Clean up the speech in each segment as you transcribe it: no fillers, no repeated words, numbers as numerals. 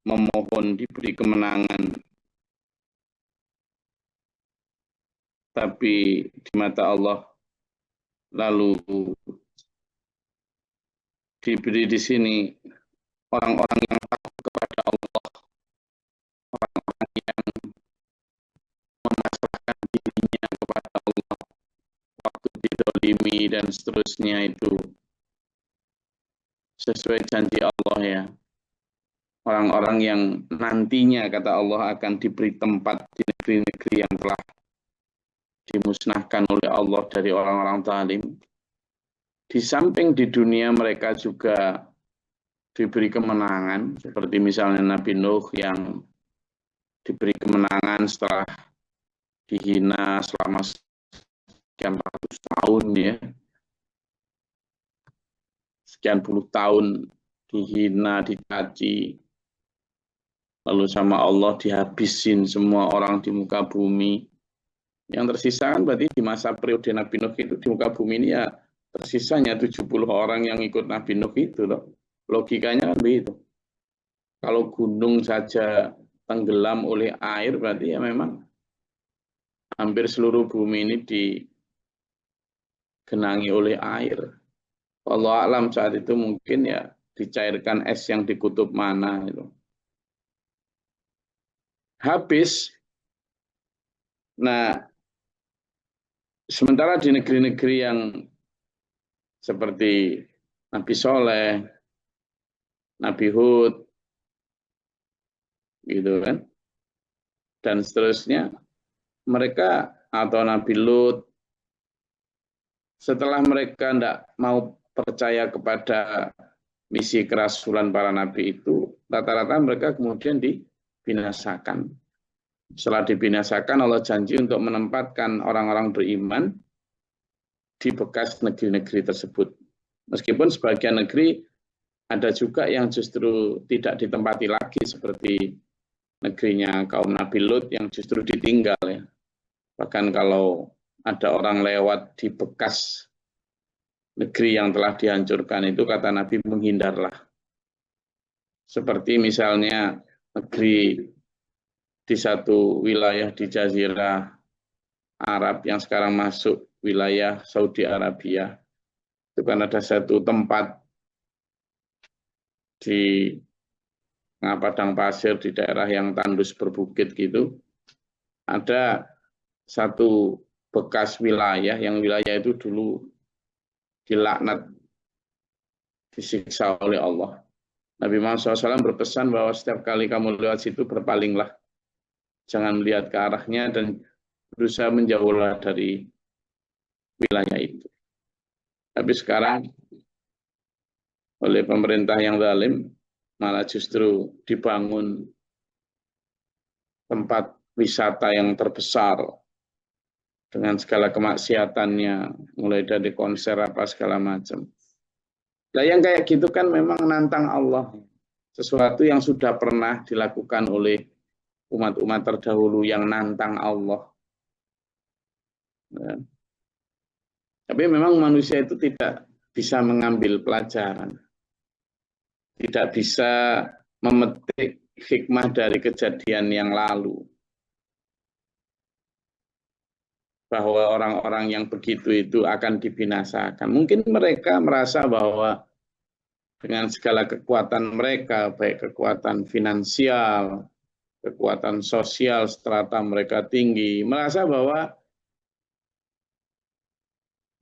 memohon diberi kemenangan, tapi di mata Allah lalu diberi di sini orang-orang yang takut kepada Allah, orang-orang yang memasrahkan dirinya kepada Allah waktu didolimi dan seterusnya, itu sesuai janji Allah ya. Orang-orang yang nantinya kata Allah akan diberi tempat di negeri-negeri yang telah dimusnahkan oleh Allah dari orang-orang zalim. Di samping di dunia mereka juga diberi kemenangan, seperti misalnya Nabi Nuh yang diberi kemenangan setelah dihina selama sekian ratus tahun ya. Sekian puluh tahun dihina, dicaci, lalu sama Allah dihabisin semua orang di muka bumi. Yang tersisa kan berarti di masa periode Nabi Nuh itu di muka bumi ini ya tersisanya 70 orang yang ikut Nabi Nuh itu loh. Logikanya kan begitu. Kalau gunung saja tenggelam oleh air, berarti ya memang hampir seluruh bumi ini digenangi oleh air. Allah alam saat itu mungkin ya dicairkan es yang di kutub mana itu. Habis. Nah, sementara di negeri-negeri yang seperti Nabi Soleh, Nabi Hud, gitu kan, dan seterusnya, mereka atau Nabi Lut, setelah mereka tidak mau percaya kepada misi kerasulan para nabi itu, rata-rata mereka kemudian dibinasakan. Setelah dibinasakan, Allah janji untuk menempatkan orang-orang beriman di bekas negeri-negeri tersebut. Meskipun sebagian negeri ada juga yang justru tidak ditempati lagi, seperti negerinya kaum Nabi Lut yang justru ditinggal ya. Bahkan kalau ada orang lewat di bekas negeri yang telah dihancurkan itu, kata Nabi, menghindarlah. Seperti misalnya negeri di satu wilayah di Jazirah Arab yang sekarang masuk wilayah Saudi Arabia. Itu kan ada satu tempat di padang pasir di daerah yang tandus berbukit gitu. Ada satu bekas wilayah yang wilayah itu dulu dilaknat, disiksa oleh Allah. Nabi Muhammad SAW berpesan bahwa setiap kali kamu lewat situ berpalinglah. Jangan melihat ke arahnya dan berusaha menjauhlah dari wilayah itu. Tapi sekarang oleh pemerintah yang zalim malah justru dibangun tempat wisata yang terbesar dengan segala kemaksiatannya, mulai dari konser apa segala macam. Nah, yang kayak gitu kan memang nantang Allah. Sesuatu yang sudah pernah dilakukan oleh umat-umat terdahulu yang nantang Allah. Ya. Tapi memang manusia itu tidak bisa mengambil pelajaran. Tidak bisa memetik hikmah dari kejadian yang lalu. Bahwa orang-orang yang begitu itu akan dibinasakan. Mungkin mereka merasa bahwa dengan segala kekuatan mereka, baik kekuatan finansial, kekuatan sosial, strata mereka tinggi, merasa bahwa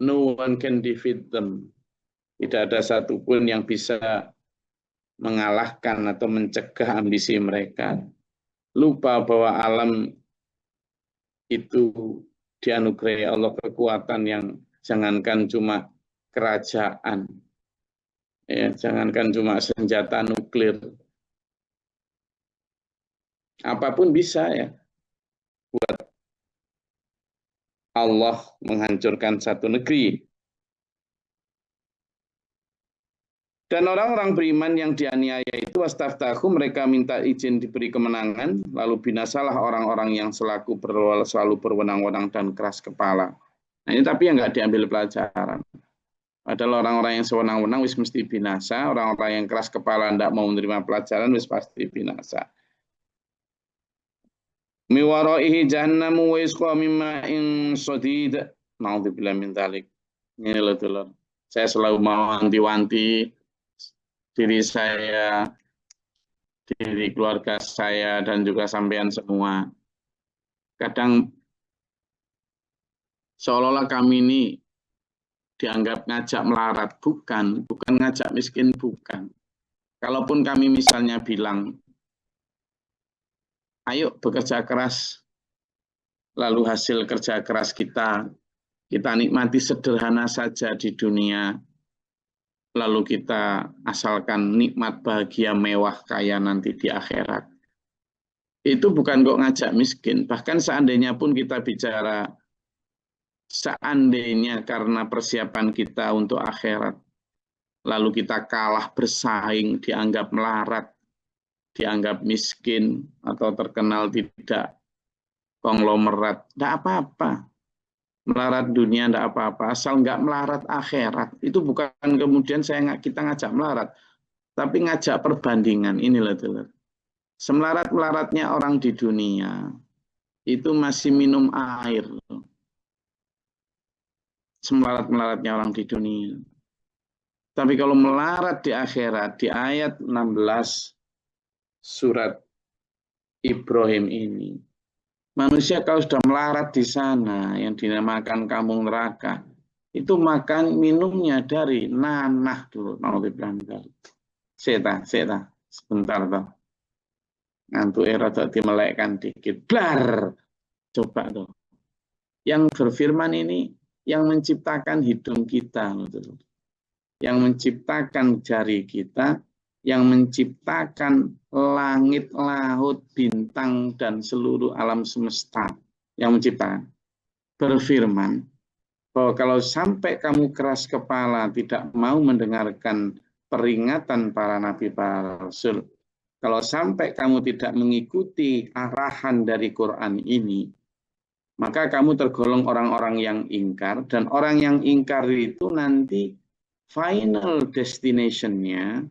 no one can defeat them. Tidak ada satupun yang bisa mengalahkan atau mencegah ambisi mereka. Lupa bahwa alam itu dianugerahi Allah kekuatan yang jangankan cuma kerajaan, ya, jangankan cuma senjata nuklir, apapun bisa ya buat Allah menghancurkan satu negeri. Dan orang-orang beriman yang dianiaya itu wastaftahu, mereka minta izin diberi kemenangan, lalu binasalah orang-orang yang selalu berwenang-wenang dan keras kepala. Nah ini tapi yang nggak diambil pelajaran. Padahal orang-orang yang sewenang-wenang wis mesti binasa, orang-orang yang keras kepala tidak mau menerima pelajaran wis pasti binasa. Miwaraihi jahannamu wa yusqa min ma'in shadid. Nauzubillah min dzalik. Ini loh dulur. Saya selalu mau wanti-wanti diri saya, diri keluarga saya, dan juga sampean semua. Kadang seolah-olah kami ini dianggap ngajak melarat, bukan ngajak miskin, bukan. Kalaupun kami misalnya bilang, ayo bekerja keras, lalu hasil kerja keras kita nikmati sederhana saja di dunia, lalu kita asalkan nikmat bahagia mewah kaya nanti di akhirat. Itu bukan kok ngajak miskin, bahkan seandainya pun kita bicara seandainya karena persiapan kita untuk akhirat, lalu kita kalah bersaing, dianggap melarat, dianggap miskin, atau terkenal tidak konglomerat, tidak apa-apa. Melarat dunia tidak apa-apa, asal nggak melarat akhirat. Itu bukan kemudian kita ngajak melarat, tapi ngajak perbandingan. Inilah dulu. Semelarat-melaratnya orang di dunia, itu masih minum air. Semelarat-melaratnya orang di dunia. Tapi kalau melarat di akhirat, di ayat 16 surat Ibrahim ini, manusia kalau sudah melarat di sana, yang dinamakan kampung neraka, itu makan minumnya dari nanah dulu. Seta, sebentar toh. Ngantuk era dimelekkan dikit. Blar. Coba toh. Yang berfirman ini, yang menciptakan hidung kita. Yang menciptakan jari kita, yang menciptakan langit, laut, bintang, dan seluruh alam semesta. Yang menciptakan. Berfirman, bahwa kalau sampai kamu keras kepala, tidak mau mendengarkan peringatan para nabi, para rasul, kalau sampai kamu tidak mengikuti arahan dari Quran ini, maka kamu tergolong orang-orang yang ingkar, dan orang yang ingkar itu nanti final destination-nya,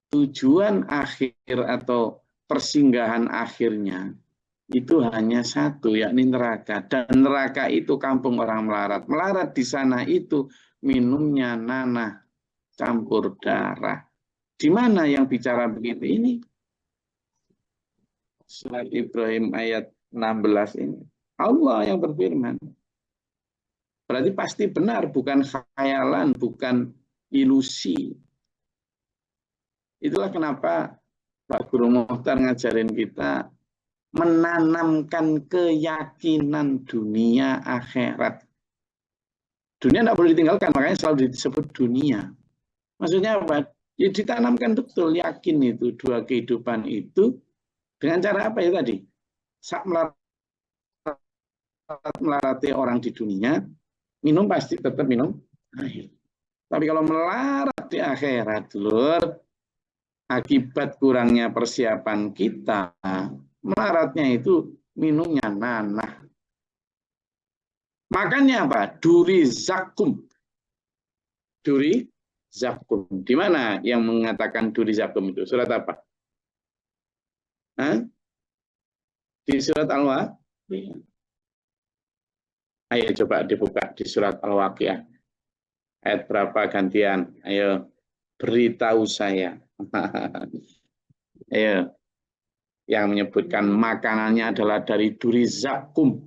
tujuan akhir atau persinggahan akhirnya, itu hanya satu, yakni neraka. Dan neraka itu kampung orang melarat. Melarat di sana itu minumnya nanah campur darah. Di mana yang bicara begitu ini? Surat Ibrahim ayat 16 ini. Allah yang berfirman. Berarti pasti benar, bukan khayalan, bukan ilusi. Itulah kenapa Pak Guru Mukhtar ngajarin kita menanamkan keyakinan dunia akhirat. Dunia tidak boleh ditinggalkan, makanya selalu disebut dunia. Maksudnya apa? Ya ditanamkan betul, yakin itu, dua kehidupan itu, dengan cara apa ya tadi? Saat melarati orang di dunia, minum pasti tetap minum air. Tapi kalau melarat di akhirat, dulur, akibat kurangnya persiapan kita, melaratnya itu minumnya nanah. Makanya apa? Duri zakum. Duri zakum. Di mana yang mengatakan duri zakum itu? Surat apa? Hah? Di surat Al-Waqiah. Ayo coba dibuka di surat Al-Waqiah. Ayat berapa gantian? Ayo beritahu saya. Ayo. Yang menyebutkan makanannya adalah dari duri zakum.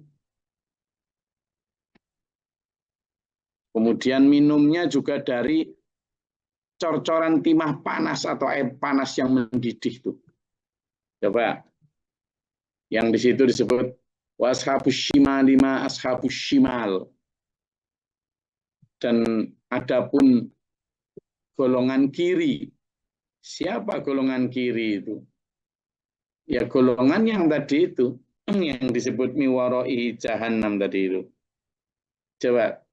Kemudian minumnya juga dari cor-coran timah panas atau air panas yang mendidih itu. Coba. Yang di situ disebut washabus shimal lima ashabus shimal. Dan adapun golongan kiri. Siapa golongan kiri itu? Ya golongan yang tadi itu. Yang disebut miwaroi jahannam tadi itu. Coba.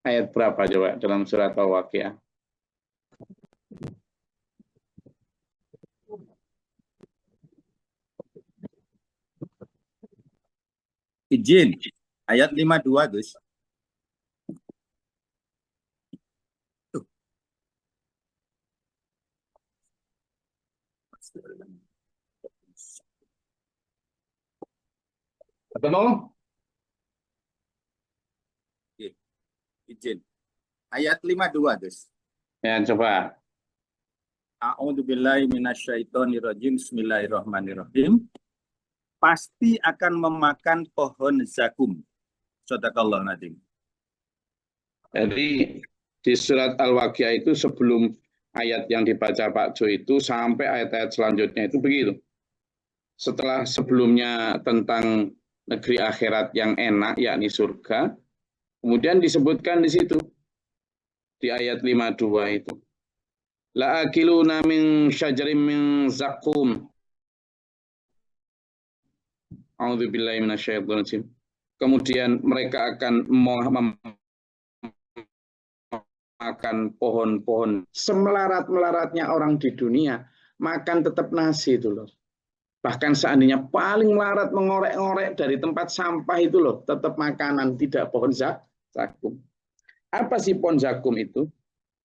Ayat berapa coba dalam surat Al-Waqiah? Izin. Ayat 52, Gus. Ketemu? Izin. Ayat 52, Gus. Ya, coba. A'udzubillahi minasyaitonirrajim. Bismillahirrahmanirrahim. Pasti akan memakan pohon zakum. Shadaqallahu nadim. Jadi di surat Al-Waqiah itu sebelum ayat yang dibaca Pak Jo itu sampai ayat-ayat selanjutnya itu begitu. Setelah sebelumnya tentang negeri akhirat yang enak, yakni surga, kemudian disebutkan di situ, di ayat 52 itu. La'akiluna min syajarin min zakum. A'udzubillahi minasyaitonirrajim. Kemudian mereka akan makan pohon-pohon semelarat-melaratnya orang di dunia, makan tetap nasi itu loh. Bahkan seandainya paling melarat mengorek-ngorek dari tempat sampah itu loh, tetap makanan, tidak pohon zakum. Apa sih pohon zakum itu?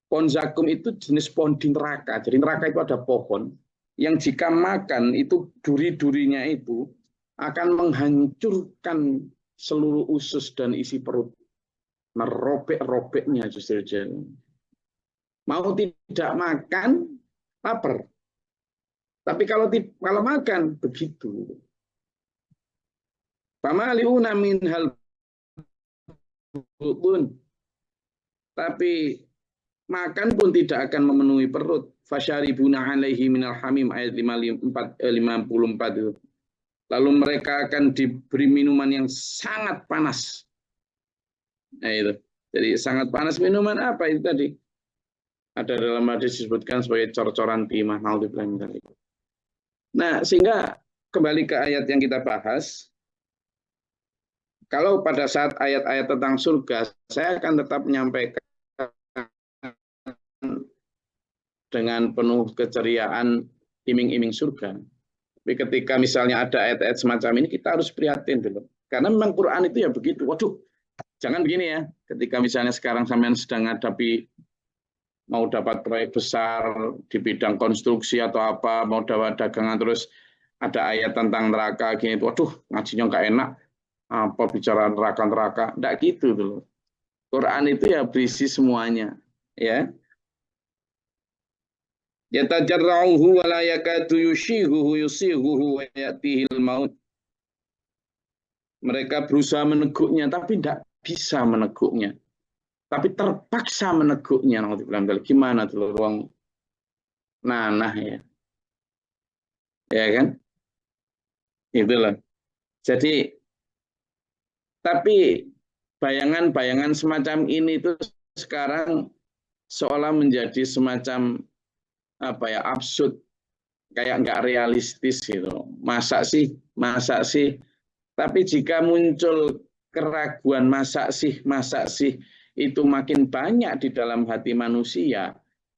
Pohon zakum itu jenis pohon di neraka. Jadi neraka itu ada pohon yang jika makan itu duri-durinya itu akan menghancurkan seluruh usus dan isi perut. Merobek-robeknya justru. Mau tidak makan, lapar. Tapi kalau makan, begitu. Famaliuna minhal butun. Tapi makan pun tidak akan memenuhi perut. Fasyaribuna alaihi minal hamim ayat 54 itu. Lalu mereka akan diberi minuman yang sangat panas. Nah itu. Jadi sangat panas minuman apa itu tadi? Ada dalam hadis disebutkan sebagai cor-coran timah. Nah, sehingga kembali ke ayat yang kita bahas. Kalau pada saat ayat-ayat tentang surga, saya akan tetap menyampaikan dengan penuh keceriaan iming-iming surga. Tapi ketika misalnya ada ayat-ayat semacam ini, kita harus prihatin dulu. Karena memang Quran itu ya begitu. Waduh, jangan begini ya. Ketika misalnya sekarang sampean sedang menghadapi mau dapat proyek besar di bidang konstruksi atau apa, mau dapat dagangan terus ada ayat tentang neraka gini, waduh ngajinya nggak enak, apa bicara neraka-neraka, nggak gitu dulu. Quran itu ya berisi semuanya, ya. Yatajarra'uhu wa la yakadu yushighuhu wa ya'tihil maut. Mereka berusaha meneguknya tapi tidak bisa meneguknya. Tapi terpaksa meneguknya. Gimana tuh ruang nanah ya. Ya kan? Itulah. Jadi tapi bayangan-bayangan semacam ini itu sekarang seolah menjadi semacam apa ya, absurd, kayak nggak realistis gitu. Masa sih. Tapi jika muncul keraguan masa sih itu makin banyak di dalam hati manusia,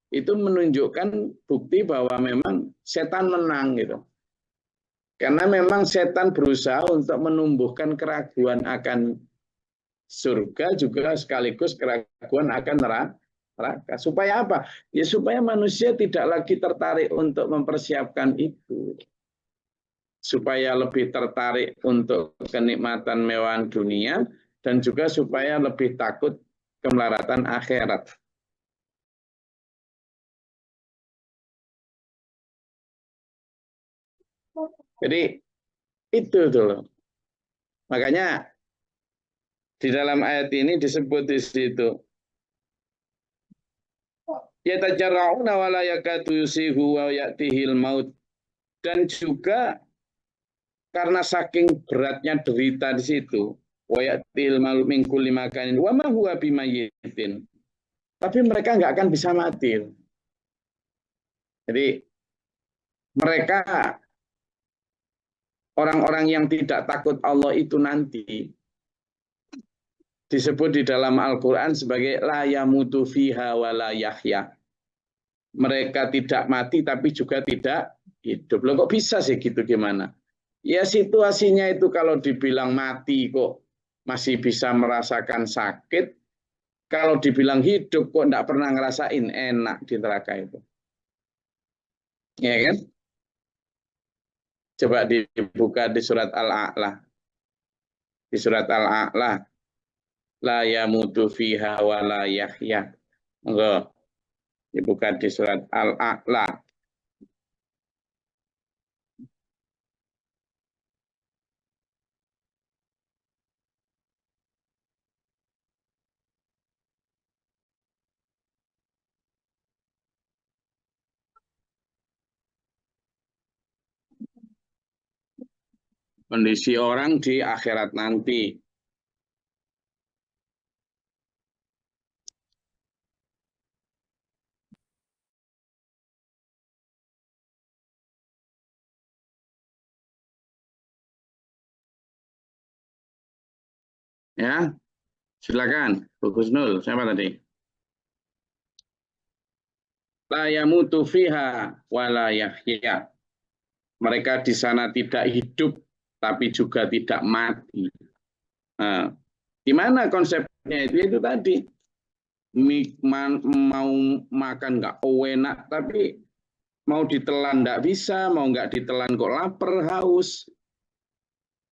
itu menunjukkan bukti bahwa memang setan menang gitu. Karena memang setan berusaha untuk menumbuhkan keraguan akan surga juga sekaligus keraguan akan neraka. Supaya apa? Ya supaya manusia tidak lagi tertarik untuk mempersiapkan itu. Supaya lebih tertarik untuk kenikmatan mewah dunia dan juga supaya lebih takut kemelaratan akhirat. Jadi itu tuh. Makanya di dalam ayat ini disebut di situ. Yatajarra'una wa la yakadu yusihu wa ya'tihil maut. Dan juga karena saking beratnya derita di situ, wa ya'tihil maut min kulli makanin wa ma huwa bimayyitin. Tapi mereka nggak akan bisa mati. Jadi mereka orang-orang yang tidak takut Allah itu nanti disebut di dalam Al-Quran sebagai la yamutu fiha wa la yahya. Mereka tidak mati tapi juga tidak hidup. Loh kok bisa sih gitu, gimana? Ya situasinya itu kalau dibilang mati kok masih bisa merasakan sakit. Kalau dibilang hidup kok enggak pernah ngerasain enak di neraka itu. Ya kan? Coba dibuka di surat Al-A'la. Di surat Al-A'la. La yamutu fiha wa la yahya. Enggak. Dibuka di surat Al-A'la. Kondisi orang di akhirat nanti. Ya, silakan. Bu Husnul, siapa tadi? La yamutu fiha wa la yahya. Mereka di sana tidak hidup, tapi juga tidak mati. Nah, gimana konsepnya itu? Itu tadi. Mau makan nggak enak, tapi mau ditelan nggak bisa, mau nggak ditelan kok lapar, haus.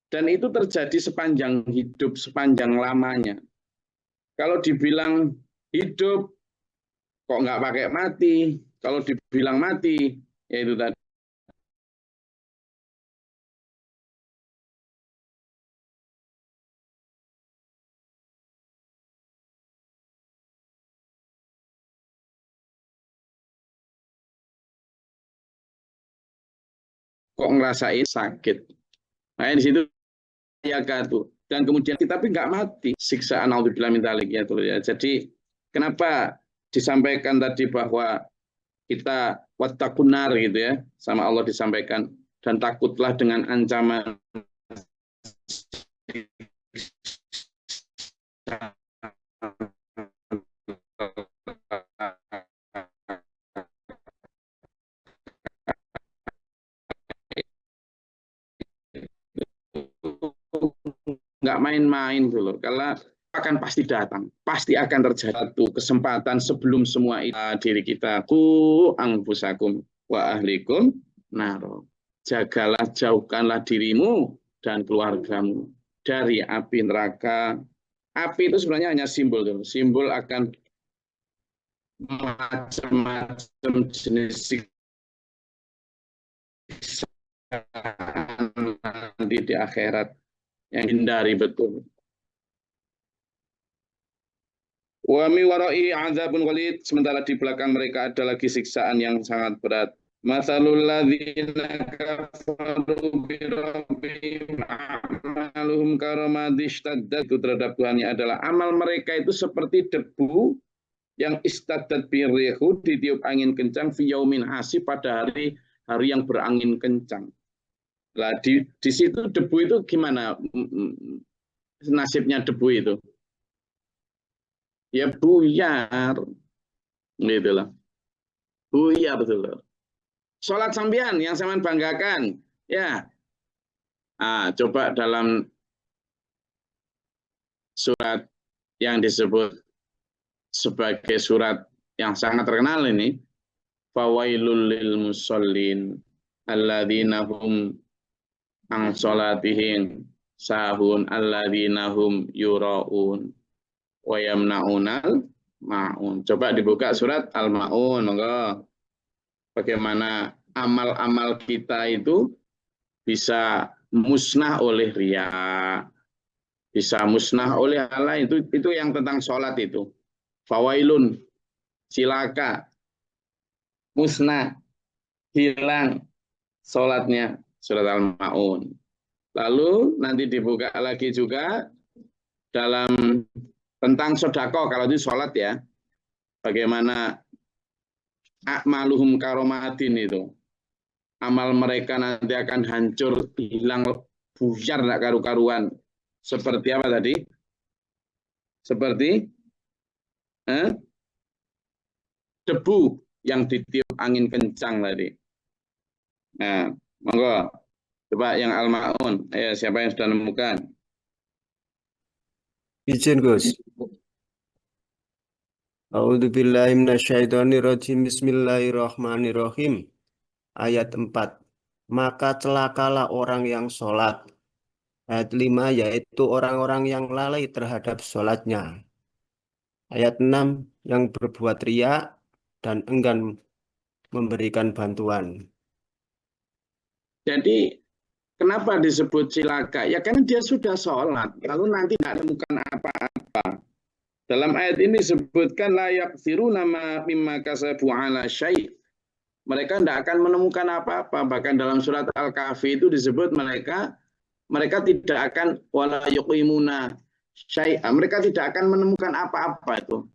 Dan itu terjadi sepanjang hidup, sepanjang lamanya. Kalau dibilang hidup, kok nggak pakai mati. Kalau dibilang mati, ya itu tadi. Kok ngerasain sakit. Nah, di situ ya tuh. Dan kemudian kita tapi nggak mati. Siksaan naudzubillah min dzalik ya tuh ya. Jadi kenapa disampaikan tadi bahwa kita wattaqunar gitu ya, sama Allah disampaikan, dan takutlah dengan ancaman nggak main-main dulu. Kalau akan pasti datang, pasti akan terjadi satu kesempatan sebelum semua itu diri kita. Ku angfusakum wa ahlikum naro. Jagalah, jauhkanlah dirimu dan keluargamu dari api neraka. Api itu sebenarnya hanya simbol, simbol akan macam-macam jenis nanti di akhirat yang hindari betul. Wa mi warai azabun walid, sementara di belakang mereka ada lagi siksaan yang sangat berat. Masalul ladzina kafaru bi rabbihim a'maluhum karamadishtaddat, itu terhadap Tuhannya adalah amal mereka itu seperti debu yang istaddat birihu, ditiup angin kencang, fi yaumin hasib, pada hari yang berangin kencang. Lah di situ debu itu gimana nasibnya debu itu? Ya buyar, gitu lah. Buyar betul. Sholat sambian yang saya banggakan, ya. Coba dalam surat yang disebut sebagai surat yang sangat terkenal ini, fawailul lil musallin alladzina hum an sholatihim sahun alladzina hum yuraun wa yamnaunal ma'un. Coba dibuka surat Al-Ma'un, monggo. Bagaimana amal-amal kita itu bisa musnah oleh riya, bisa musnah oleh hal lain. Itu yang tentang sholat itu. Fawailun, cilaka, musnah, hilang sholatnya, surat Al-Ma'un. Lalu nanti dibuka lagi juga dalam tentang sodako, kalau itu sholat ya, bagaimana akmaluhum karomatin itu, amal mereka nanti akan hancur, hilang, buyar, tidak karu-karuan. Seperti apa tadi? Seperti debu yang ditiup angin kencang tadi. Nah, monggo. Coba yang Al-Ma'un. Siapa yang sudah menemukan? Izin Gus. A'udzubillahi minasyaitonirrajim. Bismillahirrahmanirrahim. Ayat 4. maka celakalah orang yang sholat. Ayat 5 yaitu orang-orang yang lalai terhadap sholatnya. Ayat 6 yang berbuat riya dan enggan memberikan bantuan. Jadi kenapa disebut cilaka? Ya karena dia sudah sholat, lalu nanti tidak menemukan apa-apa. Dalam ayat ini disebutkan layak siru nama mimma kasabu ala syai'. Mereka tidak akan menemukan apa-apa. Bahkan dalam surat Al-Kahfi itu disebut mereka tidak akan wala yuqimuna syai'a. Mereka tidak akan menemukan apa-apa itu.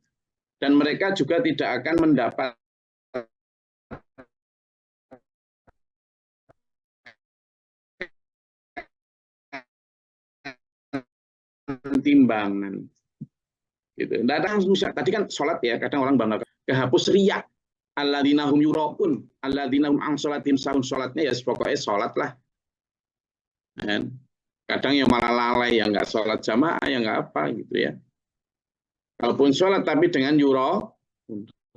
Dan mereka juga tidak akan mendapat timbangan. Gitu. Tidak ada susah. Tadi kan sholat ya, kadang orang bangga kehapus riya. Alladzina hum yuraqun, alladzina hum an sholatim sahun, sholatnya ya pokoknya sholat lah. Dan kadang yang malah lalai, yang nggak sholat jamaah, yang nggak apa gitu ya. Kalaupun sholat tapi dengan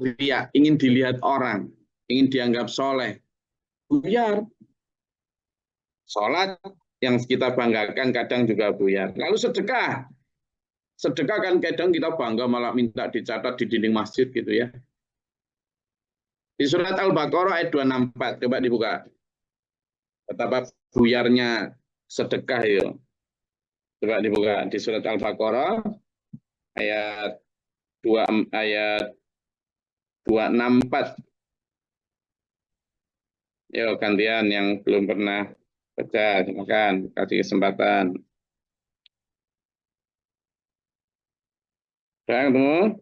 riya, ingin dilihat orang, ingin dianggap soleh, buyar. Sholat yang kita banggakan kadang juga buyar. Lalu sedekah. Sedekah kan kadang kita bangga malah minta dicatat di dinding masjid gitu ya. Di surat Al-Baqarah ayat 264, coba dibuka. Betapa buyarnya sedekah itu. Coba dibuka di surat Al-Baqarah ayat 264. Yuk gantian yang belum pernah baca, silakan kasih kesempatan. Sudah ketemu?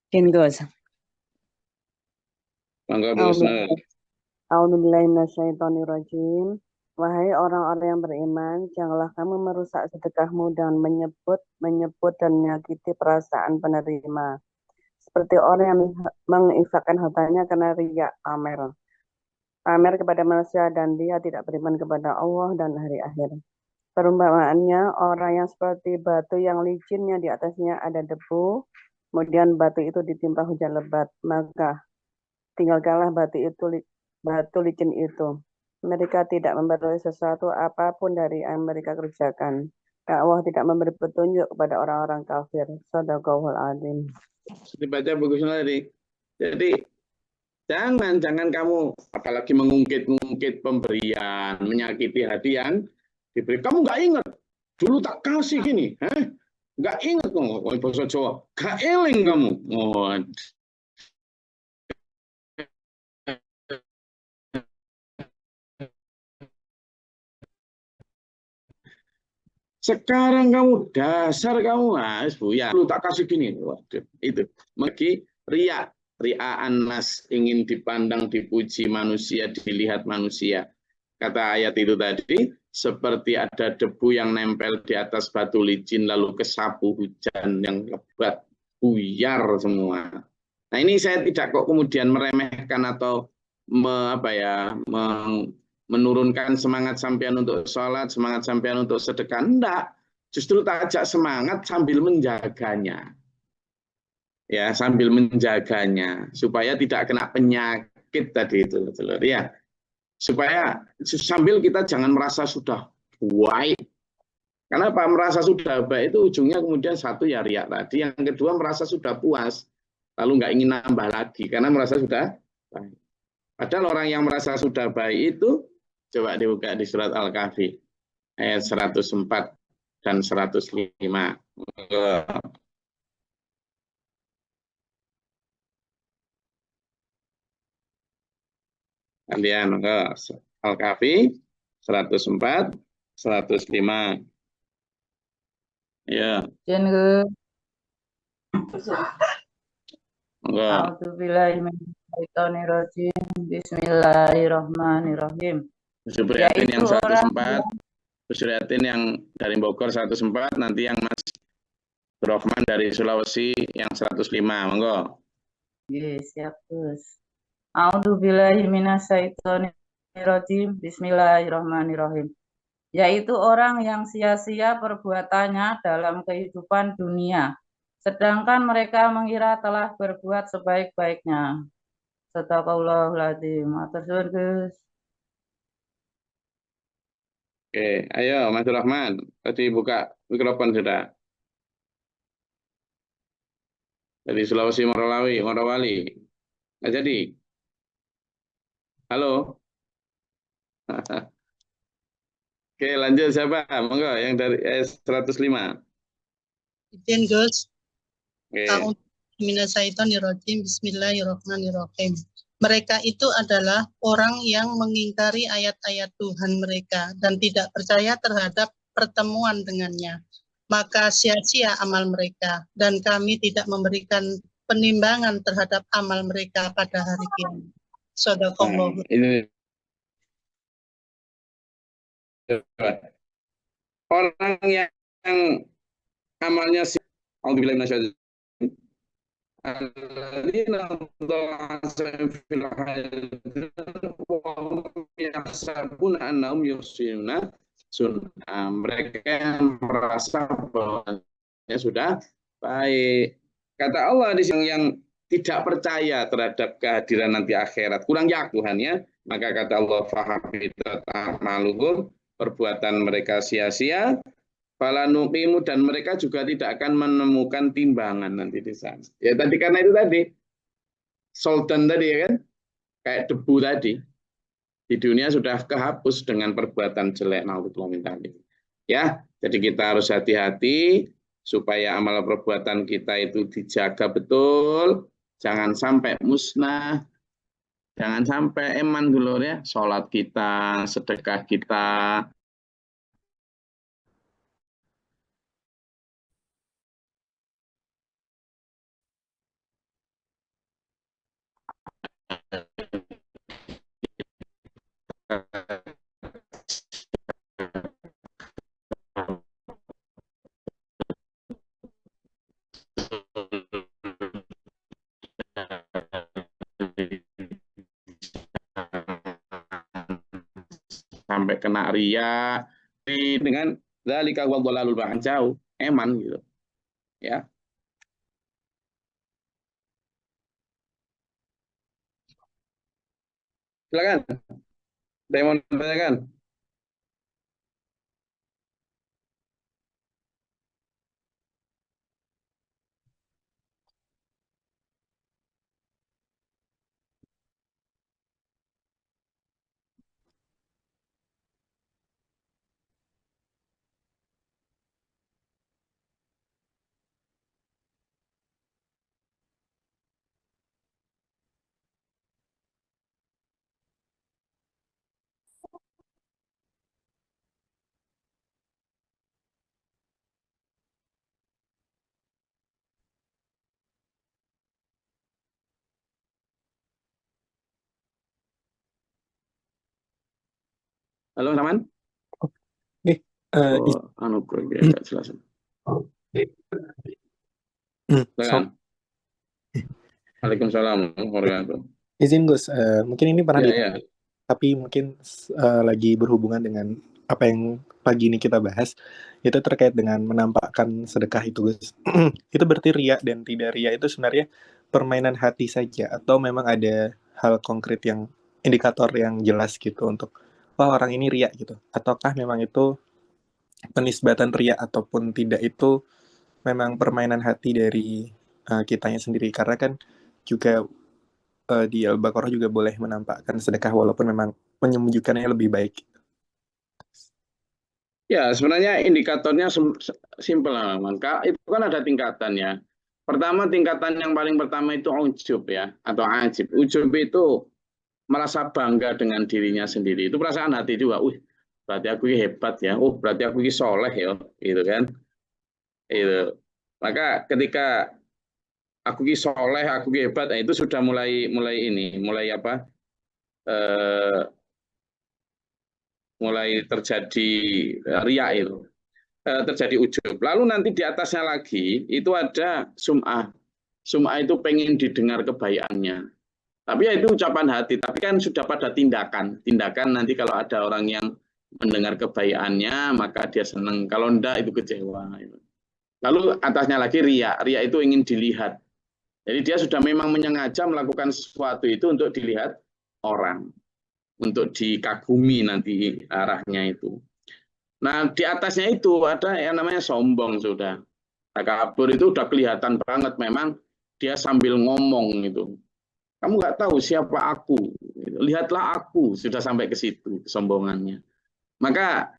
Can goes. Monggo Bu Husnul. A'udzubillahiminasyaitonirrajim. Wahai orang-orang yang beriman, janganlah kamu merusak sedekahmu dengan menyebut dan menyakiti perasaan penerima. Seperti orang yang menginfakkan hartanya karena riya, pamer kepada manusia, dan dia tidak beriman kepada Allah dan hari akhir. Perumpamaannya orang yang seperti batu yang licinnya di atasnya ada debu, kemudian batu itu ditimpa hujan lebat, maka tinggalkanlah batu licin itu. Mereka tidak memperoleh sesuatu apapun dari yang mereka kerjakan. Allah tidak memberi petunjuk kepada orang-orang kafir. Shadaqallahul adzim. Dibaca bagus tadi. Jadi jangan kamu apalagi mengungkit pemberian, menyakiti hati yang diberi. Kamu nggak ingat dulu tak kasih gini, nggak ingat kamu, bahasa Jawa, gak eling kamu. Oh. Sekarang kamu dasar kamu ya lu tak kasih gini. Waduh, itu bagi ria'an nas, ingin dipandang, dipuji manusia, dilihat manusia. Kata ayat itu tadi, seperti ada debu yang nempel di atas batu licin lalu kesapu hujan yang lebat, buyar semua. Nah, ini saya tidak kok kemudian meremehkan atau menurunkan semangat sampean untuk sholat, semangat sampean untuk sedekah. Enggak, justru tak ajak semangat sambil menjaganya. Ya, sambil menjaganya supaya tidak kena penyakit tadi itu, ya. Supaya sambil kita jangan merasa sudah baik. Karena apa? Merasa sudah baik itu ujungnya kemudian satu ya riak tadi, yang kedua merasa sudah puas, lalu nggak ingin nambah lagi karena merasa sudah baik. Padahal orang yang merasa sudah baik itu, coba dibuka di surat Al-Kahfi ayat 104 dan 105. Kemudian Al-Kahfi 104, 105. Ya. Bismillahirrahmanirrahim. Subriyatin yang 104, Subriyatin yang dari Bogor 104, nanti yang Mas Rahman dari Sulawesi yang 105, monggo. Yes, siap, Gus. A'udzubillahiminasyaitonirrajim. Bismillahirrahmanirrahim. Yaitu orang yang sia-sia perbuatannya dalam kehidupan dunia, sedangkan mereka mengira telah berbuat sebaik-baiknya. Sadaqallahul adzim. Matur suwun, Gus. Oke, ayo Mas Rahman. Tadi buka mikrofon sudah. Dari Sulawesi Morawali. Nggak jadi. Halo. Oke, lanjut siapa? Monggo yang dari 105. Izin Gus, Oke. Bismillahirrahmanirrahim. Mereka itu adalah orang yang mengingkari ayat-ayat Tuhan mereka dan tidak percaya terhadap pertemuan dengannya. Maka sia-sia amal mereka dan kami tidak memberikan penimbangan terhadap amal mereka pada hari kiamat. Shadaqallah. Nah, ini orang yang amalnya mereka yang merasa bahwa sudah baik. Kata Allah di sini yang tidak percaya terhadap kehadiran nanti akhirat, kurang yakin Tuhannya, maka kata Allah fahabitat a'maluhum, perbuatan mereka sia-sia, fala nuqimu, dan mereka juga tidak akan menemukan timbangan nanti di sana. Ya tadi karena itu tadi sultan tadi ya kan, kayak debu tadi di dunia sudah kehapus dengan perbuatan jelek naudzubillah min dzalik. Ya, jadi kita harus hati-hati supaya amal perbuatan kita itu dijaga betul, jangan sampai musnah, jangan sampai eman dulu ya, sholat kita, sedekah kita. Sampai kena ria dengan dzalika wadhalalul ba'an, jauh eman gitu ya. Silakan Demon tanyakan. Halo teman. Enggak jelas. Silakan. Waalaikumsalam warahmatullahi. Izin Gus, mungkin ini pernah ya. Tapi mungkin lagi berhubungan dengan apa yang pagi ini kita bahas, itu terkait dengan menampakkan sedekah itu Gus. Itu berarti ria dan tidak ria itu sebenarnya permainan hati saja, atau memang ada hal konkret yang indikator yang jelas gitu untuk wah orang ini ria gitu, ataukah memang itu penisbatan ria ataupun tidak itu memang permainan hati dari kitanya sendiri, karena kan juga di Al-Baqarah juga boleh menampakkan sedekah walaupun memang menyembunyikannya lebih baik. Ya, sebenarnya indikatornya simpel lah, maka itu kan ada tingkatannya. Pertama, tingkatan yang paling pertama itu ujub ya, atau ajib. Ujub itu merasa bangga dengan dirinya sendiri. Itu perasaan hati juga. Berarti aku ini hebat ya. Berarti aku ini soleh ya, gitu kan. Itu. Maka ketika aku ini soleh, aku ini hebat, itu sudah mulai mulai terjadi riya itu, terjadi ujub. Lalu nanti di atasnya lagi itu ada sum'ah. Sum'ah itu pengen didengar kebaikannya. Tapi ya itu ucapan hati, tapi kan sudah pada tindakan. Tindakan nanti kalau ada orang yang mendengar kebaikannya, maka dia senang. Kalau enggak itu kecewa. Lalu atasnya lagi riya. Riya itu ingin dilihat. Jadi dia sudah memang menyengaja melakukan sesuatu itu untuk dilihat orang, untuk dikagumi nanti arahnya itu. Nah, di atasnya itu ada yang namanya sombong sudah. Takabur itu udah kelihatan banget, memang dia sambil ngomong gitu. Kamu nggak tahu siapa aku, lihatlah aku, sudah sampai ke situ kesombongannya. Maka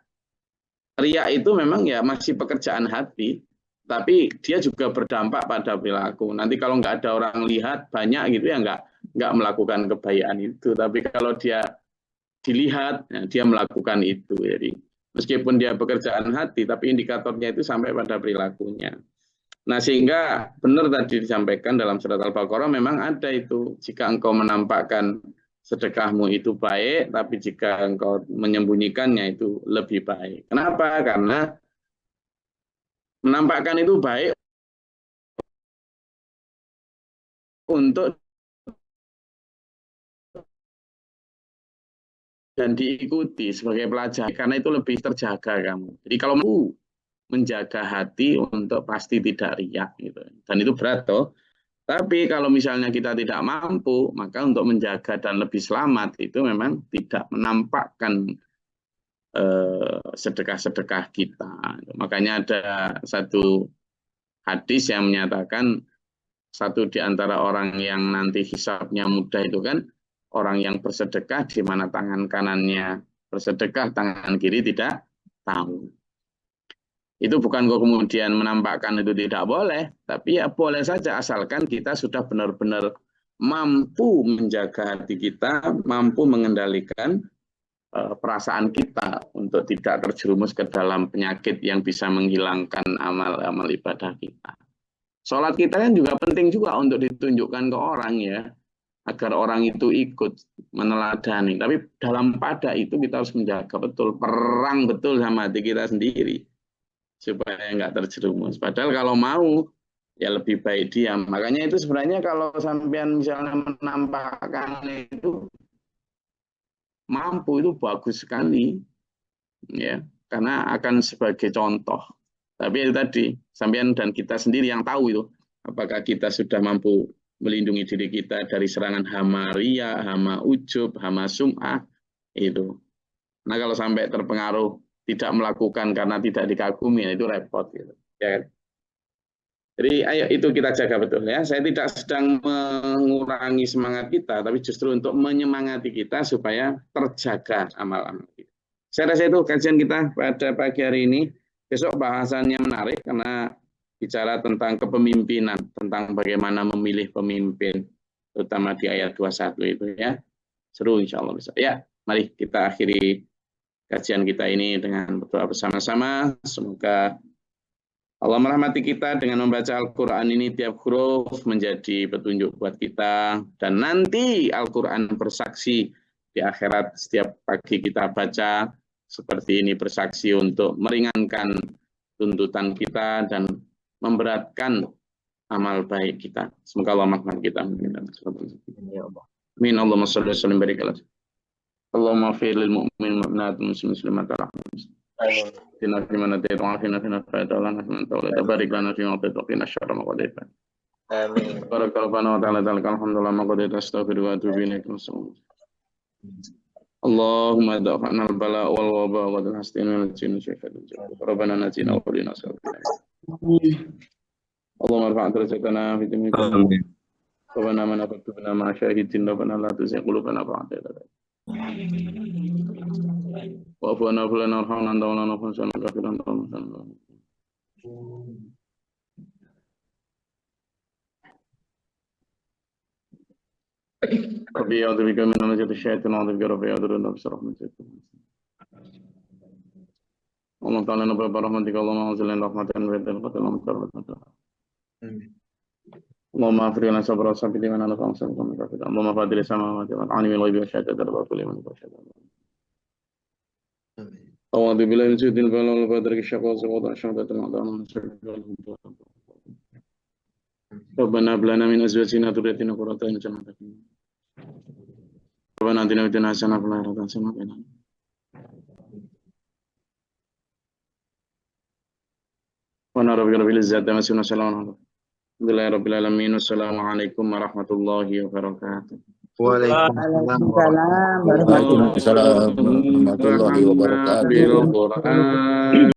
riya itu memang ya masih pekerjaan hati, tapi dia juga berdampak pada perilaku. Nanti kalau nggak ada orang lihat banyak gitu ya nggak melakukan kebaikan itu. Tapi kalau dia dilihat, ya, dia melakukan itu. Jadi meskipun dia pekerjaan hati, tapi indikatornya itu sampai pada perilakunya. Nah sehingga benar tadi disampaikan dalam surat Al-Baqarah memang ada itu, jika engkau menampakkan sedekahmu itu baik, tapi jika engkau menyembunyikannya itu lebih baik. Kenapa? Karena menampakkan itu baik untuk dan diikuti sebagai pelajar, karena itu lebih terjaga kamu. Jadi kalau mau menjaga hati untuk pasti tidak riak gitu. Dan itu berat toh. Tapi kalau misalnya kita tidak mampu, maka untuk menjaga dan lebih selamat itu memang tidak menampakkan sedekah-sedekah kita. Makanya ada satu hadis yang menyatakan satu di antara orang yang nanti hisabnya mudah itu kan orang yang bersedekah di mana tangan kanannya bersedekah, tangan kiri tidak tahu. Itu bukan kok kemudian menampakkan itu tidak boleh, tapi ya boleh saja asalkan kita sudah benar-benar mampu menjaga hati kita, mampu mengendalikan perasaan kita untuk tidak terjerumus ke dalam penyakit yang bisa menghilangkan amal-amal ibadah kita. Sholat kita kan juga penting juga untuk ditunjukkan ke orang ya, agar orang itu ikut meneladani. Tapi dalam pada itu kita harus menjaga betul, perang betul sama hati kita sendiri, supaya nggak terjerumus. Padahal kalau mau, ya lebih baik diam. Makanya itu sebenarnya kalau sampean misalnya menampakkan itu, mampu itu bagus sekali. Ya, karena akan sebagai contoh. Tapi itu tadi, sampean dan kita sendiri yang tahu itu, apakah kita sudah mampu melindungi diri kita dari serangan hama riya, hama ujub, hama sum'ah, itu. Nah kalau sampai terpengaruh tidak melakukan karena tidak dikagumi, itu repot gitu. Ya. Jadi ayo itu kita jaga betul ya. Saya tidak sedang mengurangi semangat kita, tapi justru untuk menyemangati kita supaya terjaga amal-amal kita. Saya rasa itu kajian kita pada pagi hari ini. Besok bahasannya menarik karena bicara tentang kepemimpinan, tentang bagaimana memilih pemimpin, terutama di ayat 21 itu ya. Seru insya Allah bisa. Ya, mari kita akhiri kajian kita ini dengan berdoa bersama-sama. Semoga Allah merahmati kita dengan membaca Al-Quran ini, tiap huruf menjadi petunjuk buat kita. Dan nanti Al-Quran bersaksi di akhirat, setiap pagi kita baca seperti ini, bersaksi untuk meringankan tuntutan kita dan memberatkan amal baik kita. Semoga Allah merahmati kita. Amin. Allahumma shalli wa sallim barik ala Allahumma fir lil mu'min mu'minat muslimat Tina firman hati tu'afina fina fa'idalana fiman ta'ala barik lana fi ma'atid wa qina syarra ma qadaita. Amin. Barakallahu wa ta'ala alhamdulillah ma qadaita astaghfiru wa atubu ilaik. Allahumma da'fa'na al-bala wal waba wa al-hastin wal jinni syaitan. Rabbana natina wa qulina sallallahu. Allahumma rfa' darajatana fi jami'i. Amin. Rabbana man abadna ma syahidin rabbana la tuzigh qulubana ba'da idh hadaytana. Wa afwana lana warhamna anta walana fansurna kafiran ta'ala. Rabbi a'udzu bika min hamazati syaitan wa a'udzu bika rabbi a'udzu bika rahmatika. Allah ta'ala nabra rahmatika Allahumma anzilna rahmatan wa rahmatan wa rahmatan. Amin. Allahumma afri lana sabra sabbi liman ana fa'amsal kami kafir. Allahumma fadil samawati wal ardi wal ghaibi wa syahadati rabbil liman syahada. Amin. A'udzu billahi min syaitanir rajim. Badri syaqwa wa syahadatul a'dam. Rabbana hab lana min azwajina dhurriyyatina qurrata a'yun waj'alna Rabbana atina fid dunya hasanah wa fil akhirati hasanah wa qina adzabannar. Wa nara bi rabbil izzati wa salamun Alhamdulillahirrahmanirrahim. Wassalamualaikum warahmatullahi wabarakatuh. Waalaikumsalam Waalaikumsalam warahmatullahi wabarakatuh. Bil Quran.